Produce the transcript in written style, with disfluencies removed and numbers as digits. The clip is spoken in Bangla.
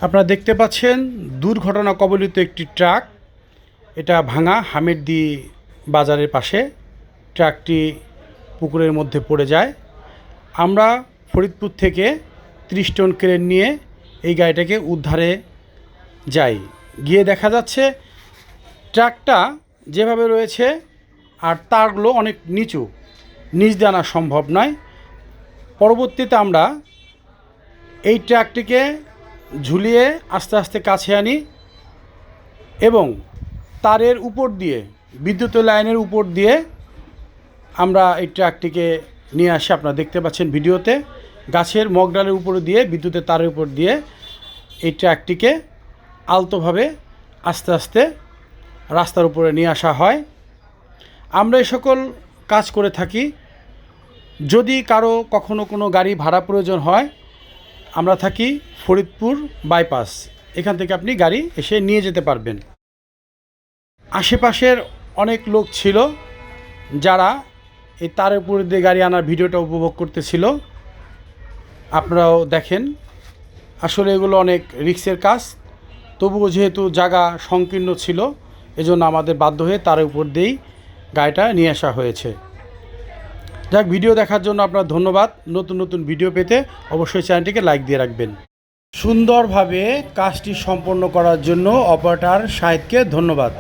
আপনারা দেখতে পাচ্ছেন দুর্ঘটনা কবলিত একটি ট্রাক। এটা ভাঙা হামিরদি বাজারের পাশে। ট্রাকটি পুকুরের মধ্যে পড়ে যায়। আমরা ফরিদপুর থেকে 30 টন ক্রেন নিয়ে এই গাড়িটাকে উদ্ধারে যাই। গিয়ে দেখা যাচ্ছে ট্রাকটা যেভাবে রয়েছে আর তারগুলো অনেক নিচু, নিচ দিয়ে আনা সম্ভব নয়। পরবর্তীতে আমরা এই ট্রাকটিকে ঝুলিয়ে আস্তে আস্তে কাছে আনি এবং তারের উপর দিয়ে, বিদ্যুতের লাইনের উপর দিয়ে আমরা এই ট্রাকটিকে নিয়ে আসি। আপনারা দেখতে পাচ্ছেন ভিডিওতে, গাছের মগডালের উপর দিয়ে, বিদ্যুতের তারের উপর দিয়ে এই ট্রাকটিকে আলতোভাবে আস্তে আস্তে রাস্তার উপরে নিয়ে আসা হয়। আমরা এই সকল কাজ করে থাকি। যদি কারো কখনো কোনো গাড়ি ভাড়া প্রয়োজন হয়, আমরা থাকি ফরিদপুর বাইপাস। এখান থেকে আপনি গাড়ি এসে নিয়ে যেতে পারবেন। আশেপাশের অনেক লোক ছিল যারা এই তারের উপর দিয়ে গাড়ি আনার ভিডিওটা উপভোগ করতেছিল। আপনারাও দেখেন। আসলে এগুলো অনেক রিস্কের কাজ, তবুও যেহেতু জায়গা সংকীর্ণ ছিল, এজন্য আমাদের বাধ্য হয়ে তারের উপর দিয়েই গাড়িটা নিয়ে আসা হয়েছে। যাক, ভিডিও দেখার জন্য আপনার ধন্যবাদ। নতুন নতুন ভিডিও পেতে অবশ্যই চ্যানেলটিকে লাইক দিয়ে রাখবেন। সুন্দরভাবে কাজটি সম্পন্ন করার জন্য অপারেটর শাহেদকে ধন্যবাদ।